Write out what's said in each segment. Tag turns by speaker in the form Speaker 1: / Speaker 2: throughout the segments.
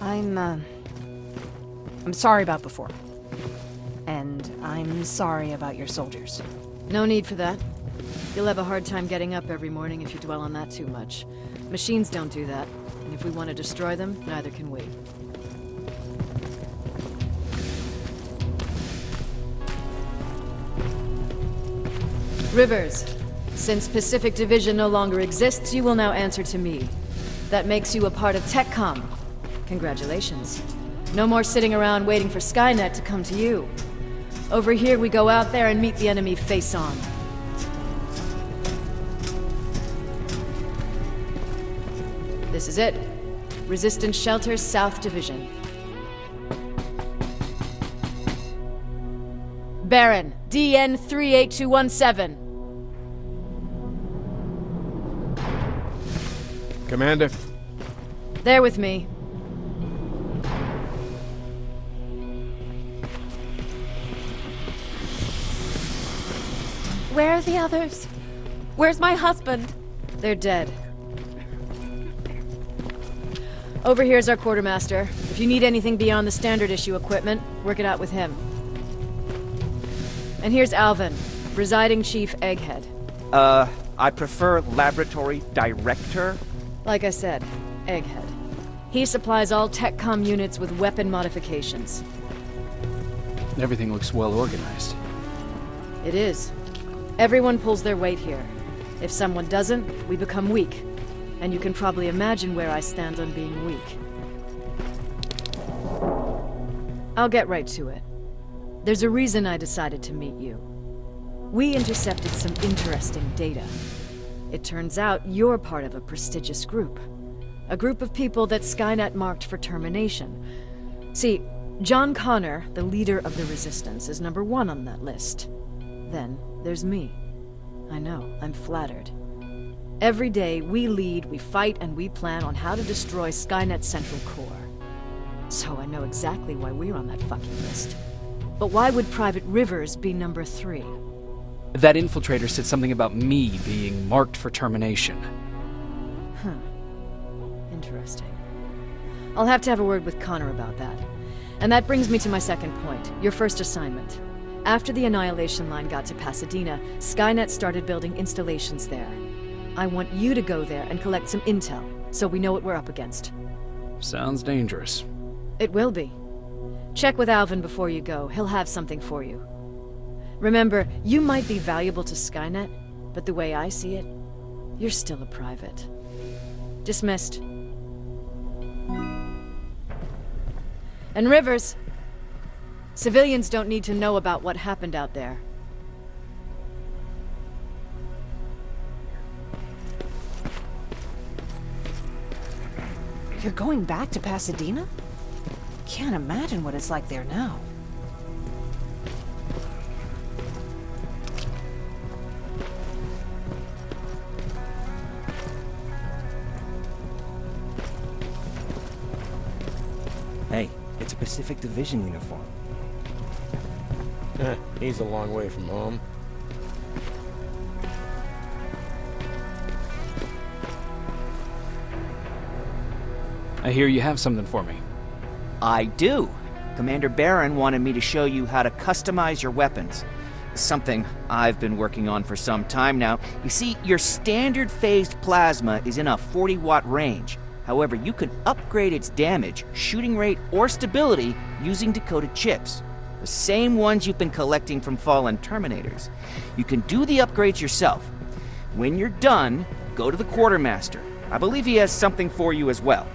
Speaker 1: I'm sorry about before. And I'm sorry about your soldiers.
Speaker 2: No need for that. You'll have a hard time getting up every morning if you dwell on that too much. Machines don't do that, and if we want to destroy them, neither can we. Rivers, since Pacific Division no longer exists, you will now answer to me. That makes you a part of TechCom. Congratulations. No more sitting around waiting for Skynet to come to you. Over here, we go out there and meet the enemy face on. This is it. Resistance Shelter, South Division. Baron, DN 38217.
Speaker 3: Commander.
Speaker 2: There with me.
Speaker 4: Where are the others? Where's my husband?
Speaker 2: They're dead. Over here's our quartermaster. If you need anything beyond the standard issue equipment, work it out with him. And here's Alvin, Presiding Chief Egghead.
Speaker 5: I prefer Laboratory Director.
Speaker 2: Like I said, Egghead. He supplies all TechCom units with weapon modifications.
Speaker 6: Everything looks well organized.
Speaker 2: It is. Everyone pulls their weight here. If someone doesn't, we become weak. And you can probably imagine where I stand on being weak. I'll get right to it. There's a reason I decided to meet you. We intercepted some interesting data. It turns out you're part of a prestigious group. A group of people that Skynet marked for termination. See, John Connor, the leader of the Resistance, is #1 on that list. Then there's me. I know, I'm flattered. Every day, we lead, we fight, and we plan on how to destroy Skynet's central core. So I know exactly why we're on that fucking list. But why would Private Rivers be #3?
Speaker 6: That infiltrator said something about me being marked for termination.
Speaker 2: Huh. Interesting. I'll have to have a word with Connor about that. And that brings me to my second point, your first assignment. After the Annihilation Line got to Pasadena, Skynet started building installations there. I want you to go there and collect some intel, so we know what we're up against.
Speaker 6: Sounds dangerous.
Speaker 2: It will be. Check with Alvin before you go. He'll have something for you. Remember, you might be valuable to Skynet, but the way I see it, you're still a private. Dismissed. And Rivers, civilians don't need to know about what happened out there.
Speaker 1: You're going back to Pasadena? Can't imagine what it's like there now.
Speaker 5: Hey, it's a Pacific Division uniform.
Speaker 3: He's a long way from home.
Speaker 6: I hear you have something for me.
Speaker 5: I do. Commander Baron wanted me to show you how to customize your weapons. Something I've been working on for some time now. You see, your standard phased plasma is in a 40-watt range. However, you can upgrade its damage, shooting rate, or stability using decoded chips. The same ones you've been collecting from fallen Terminators. You can do the upgrades yourself. When you're done, go to the Quartermaster. I believe he has something for you as well.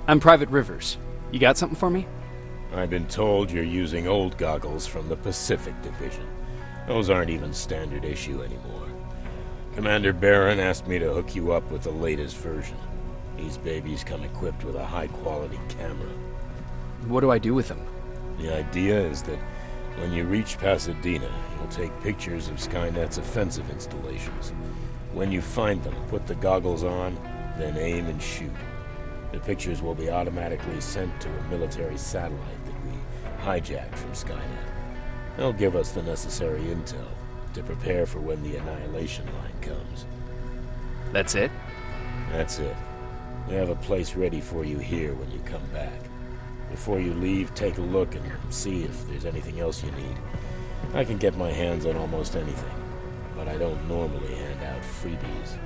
Speaker 6: I'm Private Rivers. You got something for me?
Speaker 3: I've been told you're using old goggles from the Pacific Division. Those aren't even standard issue anymore. Commander Barron asked me to hook you up with the latest version. These babies come equipped with a high-quality camera.
Speaker 6: What do I do with them?
Speaker 3: The idea is that when you reach Pasadena, you'll take pictures of Skynet's offensive installations. When you find them, put the goggles on, then aim and shoot. The pictures will be automatically sent to a military satellite that we hijacked from Skynet. They'll give us the necessary intel to prepare for when the annihilation line comes.
Speaker 6: That's it?
Speaker 3: That's it. We have a place ready for you here when you come back. Before you leave, take a look and see if there's anything else you need. I can get my hands on almost anything, but I don't normally hand out freebies.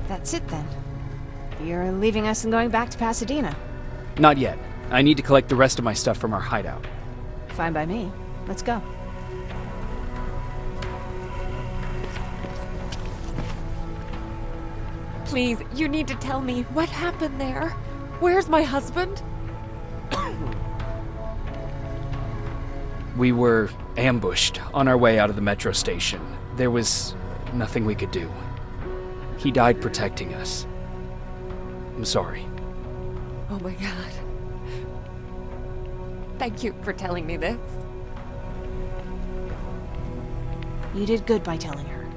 Speaker 1: That's it then. You're leaving us and going back to Pasadena.
Speaker 6: Not yet. I need to collect the rest of my stuff from our hideout.
Speaker 1: Fine by me. Let's go.
Speaker 4: Please, you need to tell me what happened there. Where's my husband?
Speaker 6: We were ambushed on our way out of the metro station. There was nothing we could do. He died protecting us. I'm sorry.
Speaker 4: Oh my god. Thank you for telling me this.
Speaker 1: You did good by telling her.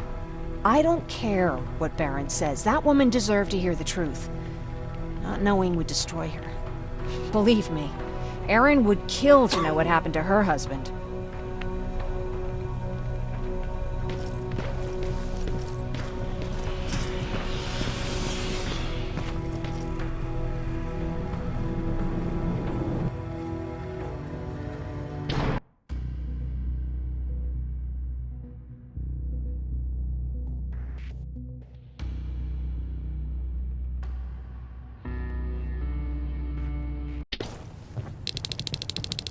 Speaker 1: I don't care what Barron says. That woman deserved to hear the truth. Not knowing would destroy her. Believe me, Erin would kill to know what happened to her husband.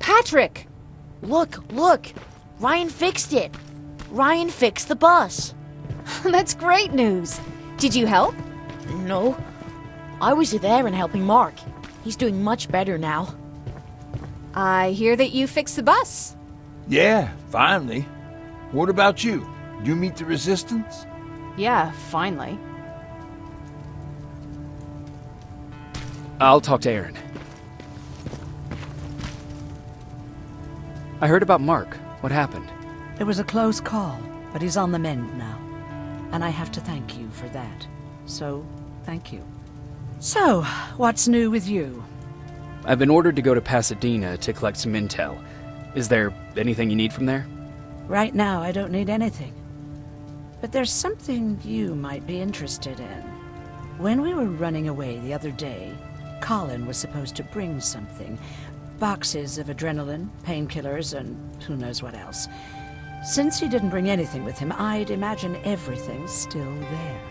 Speaker 1: Patrick!
Speaker 7: Look! Ryan fixed it! Ryan fixed the bus!
Speaker 1: That's great news! Did you help?
Speaker 7: No. I was there and helping Mark. He's doing much better now.
Speaker 1: I hear that you fixed the bus.
Speaker 8: Yeah, finally. What about you? You meet the resistance?
Speaker 1: Yeah, finally.
Speaker 6: I'll talk to Erin. I heard about Mark. What happened?
Speaker 9: It was a close call, but he's on the mend now. And I have to thank you for that. So, thank you. So, what's new with you?
Speaker 6: I've been ordered to go to Pasadena to collect some intel. Is there anything you need from there?
Speaker 9: Right now, I don't need anything. But there's something you might be interested in. When we were running away the other day, Colin was supposed to bring something. Boxes of adrenaline, painkillers, and who knows what else. Since he didn't bring anything with him, I'd imagine everything's still there.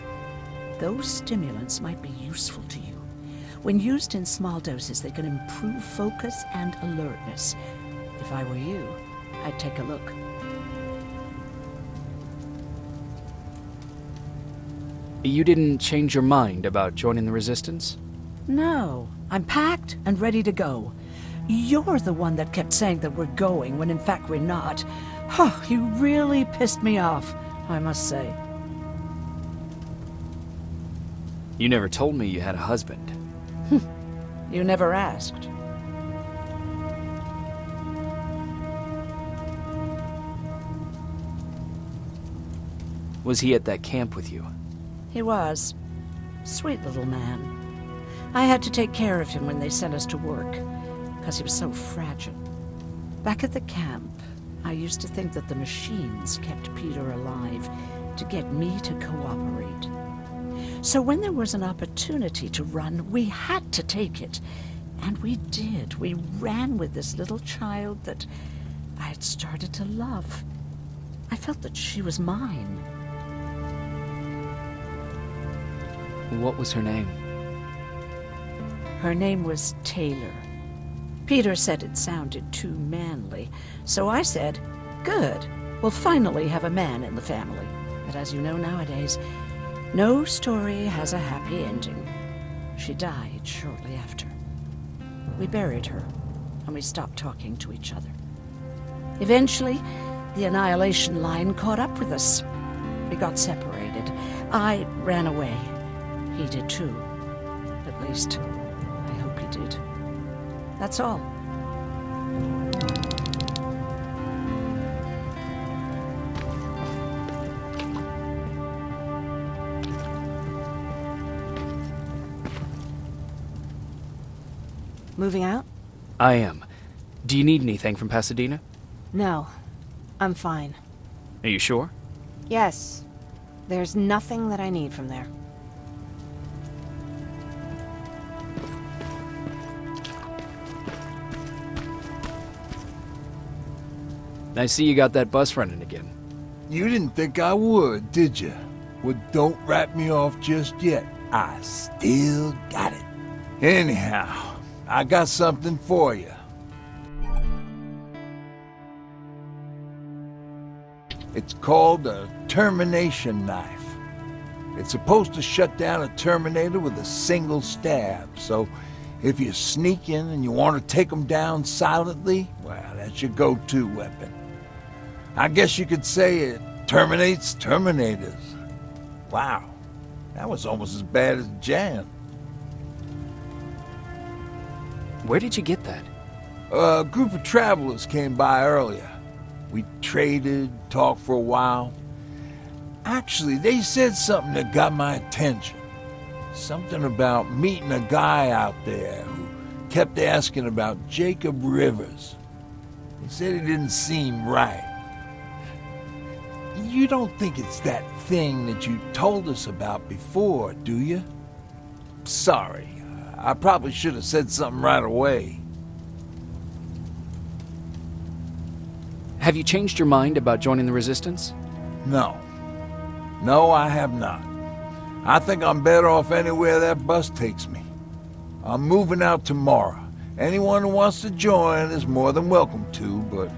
Speaker 9: those stimulants might be useful to you. When used in small doses, they can improve focus and alertness. If I were you, I'd take a look.
Speaker 6: You didn't change your mind about joining the Resistance?
Speaker 9: No, I'm packed and ready to go. You're the one that kept saying that we're going when in fact we're not. Oh, you really pissed me off, I must say.
Speaker 6: You never told me you had a husband.
Speaker 9: You never asked.
Speaker 6: Was he at that camp with you?
Speaker 9: He was. Sweet little man. I had to take care of him when they sent us to work, because he was so fragile. Back at the camp, I used to think that the machines kept Peter alive to get me to cooperate. So when there was an opportunity to run, we had to take it. And we did. We ran with this little child that I had started to love. I felt that she was mine.
Speaker 6: What was her name?
Speaker 9: Her name was Taylor. Peter said it sounded too manly, so I said, good, we'll finally have a man in the family. But as you know nowadays, no story has a happy ending. She died shortly after. We buried her, and we stopped talking to each other. Eventually, the Annihilation Line caught up with us. We got separated. I ran away. He did too. At least, I hope he did. That's all.
Speaker 1: Moving out?
Speaker 6: I am. Do you need anything from Pasadena?
Speaker 1: No. I'm fine.
Speaker 6: Are you sure?
Speaker 1: Yes. There's nothing that I need from there.
Speaker 6: I see you got that bus running again.
Speaker 8: You didn't think I would, did you? Well, don't wrap me off just yet. I still got it. Anyhow, I got something for you. It's called a termination knife. It's supposed to shut down a Terminator with a single stab, so if you sneak in and you want to take them down silently, well, that's your go-to weapon. I guess you could say it terminates Terminators. Wow, that was almost as bad as Jan.
Speaker 6: Where did you get that?
Speaker 8: A group of travelers came by earlier. We traded, talked for a while. Actually, they said something that got my attention. Something about meeting a guy out there who kept asking about Jacob Rivers. He said he didn't seem right. You don't think it's that thing that you told us about before, do you? Sorry, I probably should have said something right away.
Speaker 6: Have you changed your mind about joining the Resistance?
Speaker 8: No. No, I have not. I think I'm better off anywhere that bus takes me. I'm moving out tomorrow. Anyone who wants to join is more than welcome to, but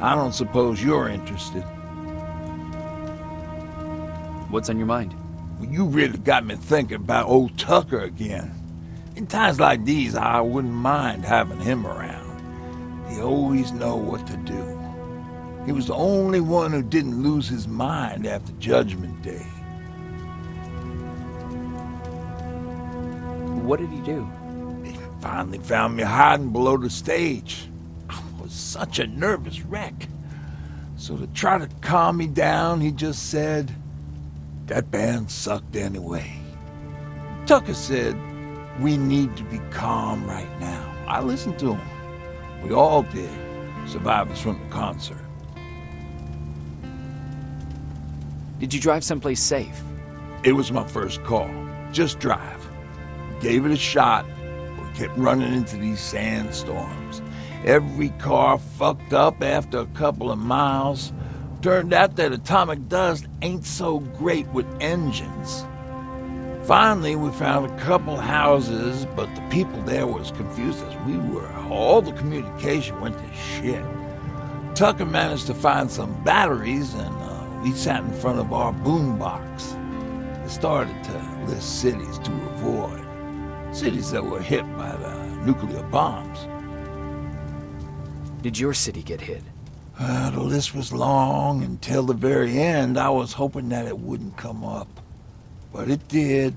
Speaker 8: I don't suppose you're interested.
Speaker 6: What's on your mind?
Speaker 8: Well, you really got me thinking about old Tucker again. In times like these, I wouldn't mind having him around. He always know what to do. He was the only one who didn't lose his mind after Judgment Day.
Speaker 6: What did he do?
Speaker 8: He finally found me hiding below the stage. I was such a nervous wreck. So to try to calm me down, he just said, "That band sucked anyway." Tucker said, "We need to be calm right now." I listened to him. We all did, survivors from the concert.
Speaker 6: Did you drive someplace safe?
Speaker 8: It was my first call. Just drive. Gave it a shot. We kept running into these sandstorms. Every car fucked up after a couple of miles. Turned out that atomic dust ain't so great with engines. Finally, we found a couple houses, but the people there were as confused as we were. All the communication went to shit. Tucker managed to find some batteries, and we sat in front of our boombox. It started to list cities to avoid. Cities that were hit by the nuclear bombs.
Speaker 6: Did your city get hit?
Speaker 8: The list was long. Until the very end, I was hoping that it wouldn't come up. But it did,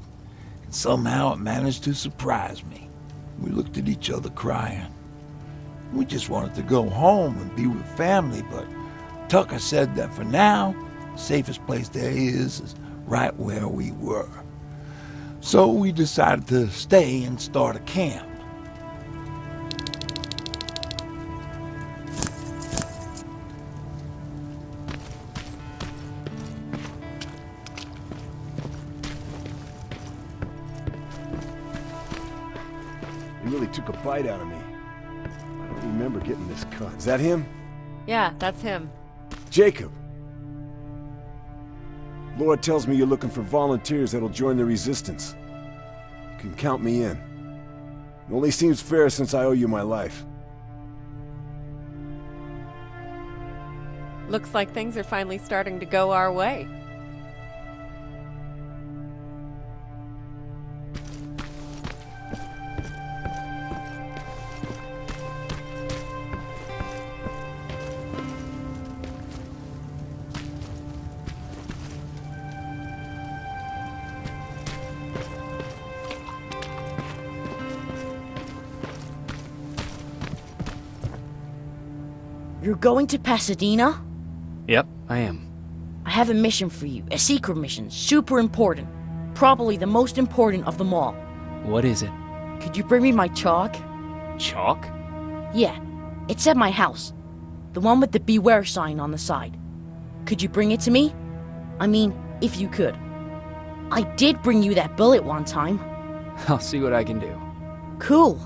Speaker 8: and somehow it managed to surprise me. We looked at each other crying. We just wanted to go home and be with family, but Tucker said that for now, the safest place there is right where we were. So we decided to stay and start a camp.
Speaker 10: He really took a bite out of me. I don't remember getting this cut. Is that him?
Speaker 4: Yeah, that's him.
Speaker 10: Jacob! Lord tells me you're looking for volunteers that'll join the resistance. You can count me in. It only seems fair since I owe you my life.
Speaker 4: Looks like things are finally starting to go our way.
Speaker 7: You're going to Pasadena?
Speaker 6: Yep, I am.
Speaker 7: I have a mission for you. A secret mission. Super important. Probably the most important of them all.
Speaker 6: What is it?
Speaker 7: Could you bring me my chalk?
Speaker 6: Chalk?
Speaker 7: Yeah. It's at my house. The one with the beware sign on the side. Could you bring it to me? I mean, if you could. I did bring you that bullet one time.
Speaker 6: I'll see what I can do.
Speaker 7: Cool.